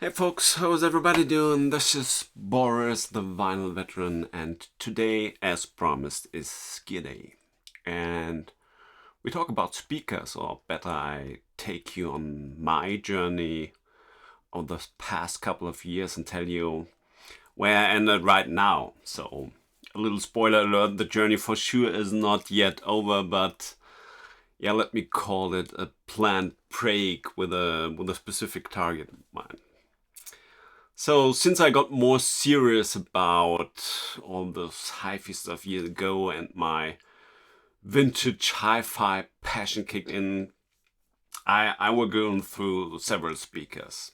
Hey folks, how's everybody doing? This is Boris, the vinyl veteran, and today, as promised, is Gear Day. And we talk about speakers, or better, I take you on my journey of the past couple of years and tell you where I ended right now. So, a little spoiler alert, the journey for sure is not yet over, but yeah, let me call it a planned break with a specific target in mind. So, since I got more serious about all this hi-fi stuff years ago and my vintage hi-fi passion kicked in, I was going through several speakers.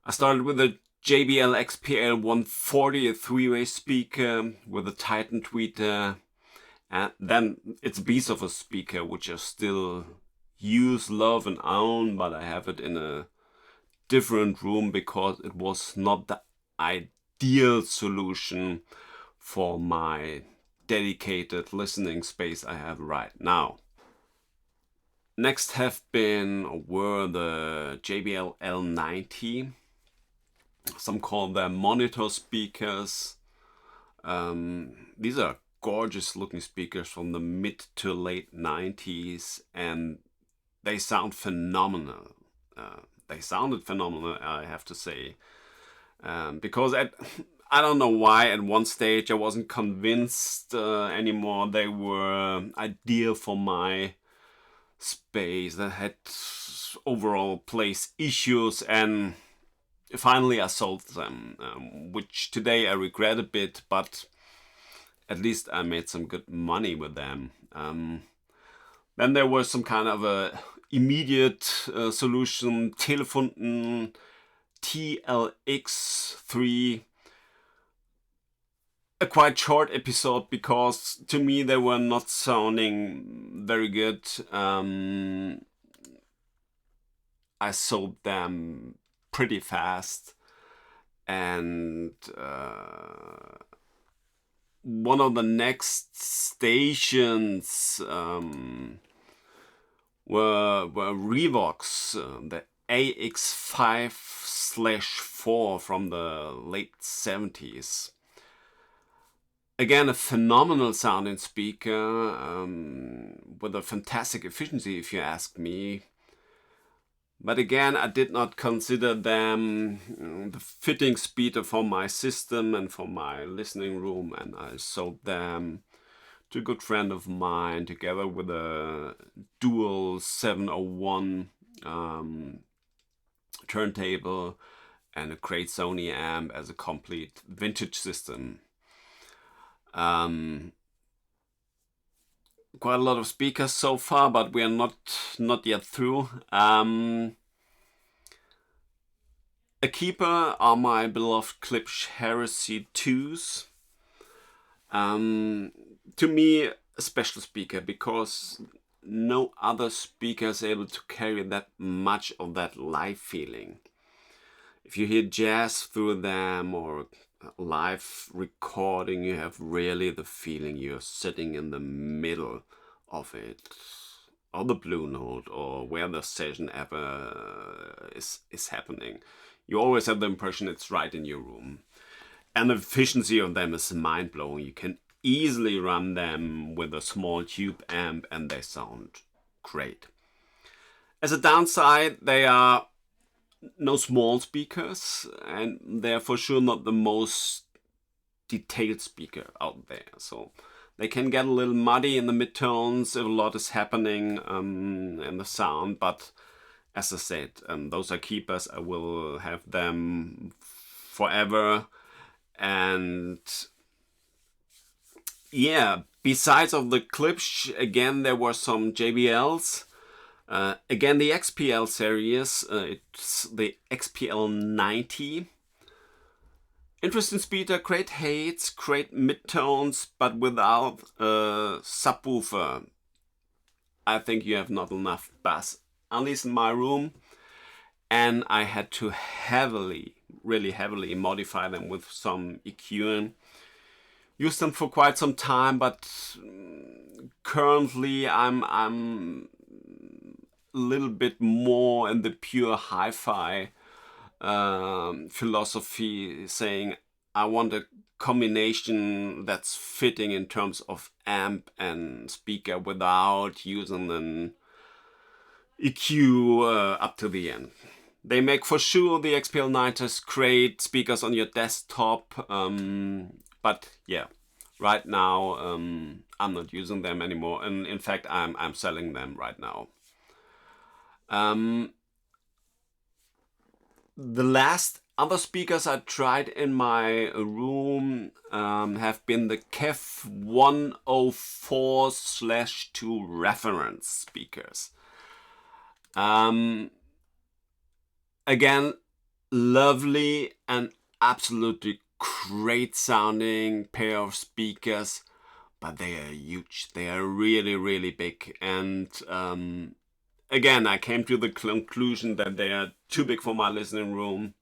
I started with a JBL XPL 140, a three-way speaker with a Titan tweeter, and then it's a beast of a speaker which I still use, love, and own, but I have it in a different room because it was not the ideal solution for my dedicated listening space I have right now. Next were the JBL L90. Some call them monitor speakers. These are gorgeous looking speakers from the mid to late 90s, and they sound phenomenal. They sounded phenomenal, I have to say. Because I don't know why at one stage I wasn't convinced anymore they were ideal for my space. I had overall place issues, and finally I sold them, which today I regret a bit, but at least I made some good money with them. Then there was some kind of a immediate solution, Telefunden TLX3. A quite short episode because to me they were not sounding very good. I sold them pretty fast, and one of the next stations were Revox, the AX5/4 from the late 70s. Again, a phenomenal sounding speaker with a fantastic efficiency, if you ask me. But again, I did not consider them the fitting speaker for my system and for my listening room, and I sold them to a good friend of mine together with a dual 701 turntable and a great Sony amp as a complete vintage system. Quite a lot of speakers so far, but we are not yet through. A keeper are my beloved Klipsch Heresy 2s. To me, a special speaker because no other speaker is able to carry that much of that live feeling. If you hear jazz through them or live recording, you have really the feeling you're sitting in the middle of it, or the Blue Note, or where the session ever is happening. You always have the impression it's right in your room. And the efficiency of them is mind-blowing. You can easily run them with a small tube amp and they sound great. As a downside, they are no small speakers, and they're for sure not the most detailed speaker out there. So they can get a little muddy in the midtones if a lot is happening in the sound. But as I said, those are keepers. I will have them forever. And yeah, besides of the Klipsch, again, there were some JBLs. Again, the XPL series, it's the XPL 90. Interesting speaker, great heights, great midtones, but without a subwoofer. I think you have not enough bass, at least in my room. And I had to really heavily modify them with some EQing. Used them for quite some time, but currently I'm a little bit more in the pure hi-fi philosophy, saying I want a combination that's fitting in terms of amp and speaker without using an EQ up to the end. They make for sure the XPL90s great speakers on your desktop, but yeah, right now I'm not using them anymore, and in fact I'm selling them right now. The last other speakers I tried in my room have been the KEF 104/2 reference speakers. Again, lovely and absolutely great sounding pair of speakers, but they are huge. They are really, really big. And again, I came to the conclusion that they are too big for my listening room.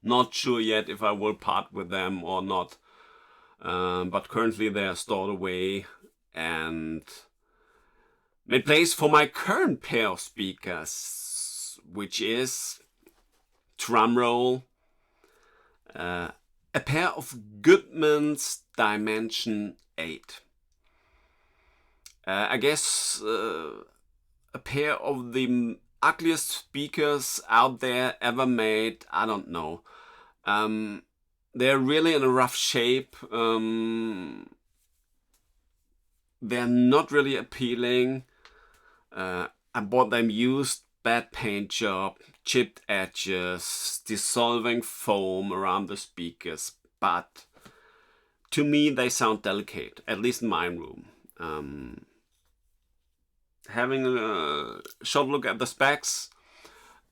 Not sure yet if I will part with them or not. But currently they are stored away and made place for my current pair of speakers, which is, drumroll, a pair of Goodmans Dimension 8. I guess a pair of the ugliest speakers out there ever made. I don't know. They're really in a rough shape. They're not really appealing. I bought them used, bad paint job, chipped edges, dissolving foam around the speakers, but to me they sound delicate, at least in my room. Having a short look at the specs,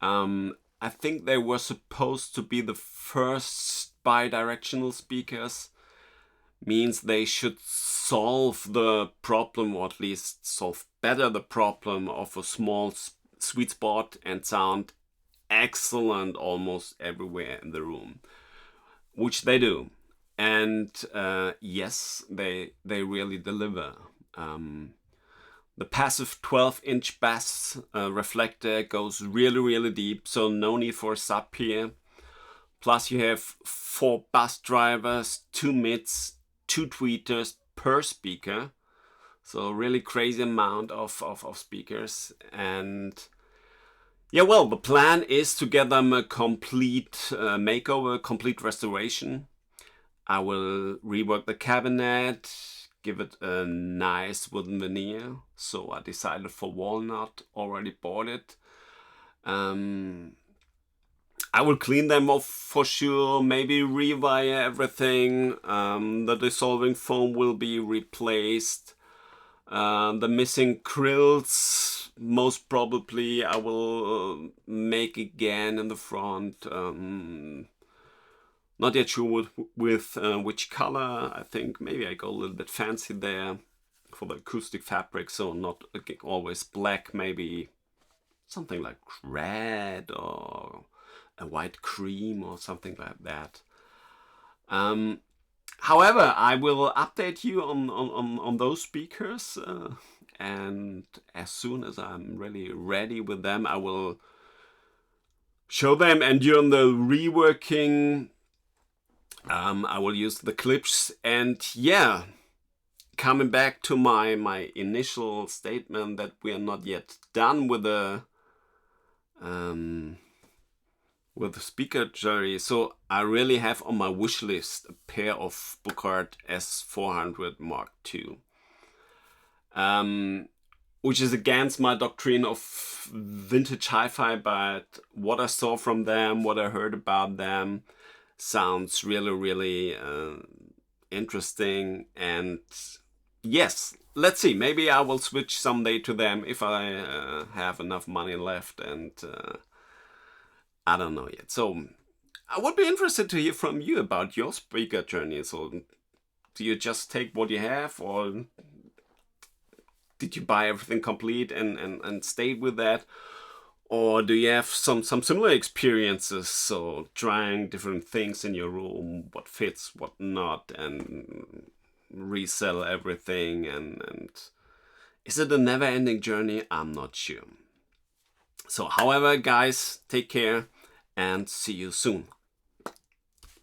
I think they were supposed to be the first bi-directional speakers. Means they should solve the problem, or at least solve better the problem of a small sweet spot and sound excellent almost everywhere in the room, which they do. And yes, they really deliver. The passive 12-inch bass reflector goes really, really deep, so no need for a sub here. Plus you have 4 bass drivers, 2 mids, 2 tweeters per speaker. So really crazy amount of speakers. And yeah, well, the plan is to get them a complete makeover, complete restoration. I will rework the cabinet, give it a nice wooden veneer. So I decided for walnut, already bought it. I will clean them off for sure, maybe rewire everything. The dissolving foam will be replaced. The missing grills, most probably I will make again in the front. Not yet sure with which color. I think maybe I go a little bit fancy there for the acoustic fabric, so not always black, maybe something like red or a white cream or something like that. However, I will update you on those speakers, and as soon as I'm really ready with them, I will show them. And during the reworking, I will use the clips. And yeah, coming back to my initial statement that we are not yet done with the speaker journey. So I really have on my wish list a pair of Burkhardt S400 Mark II, which is against my doctrine of vintage hi-fi, but what I saw from them, what I heard about them, sounds really, really interesting. And yes, let's see, maybe I will switch someday to them if I have enough money left, and I don't know yet. So I would be interested to hear from you about your speaker journey. So do you just take what you have, or did you buy everything complete and stay with that? Or do you have some similar experiences, so trying different things in your room, what fits, what not, and resell everything, and is it a never-ending journey? I'm not sure. So however, guys, take care. and see you soon.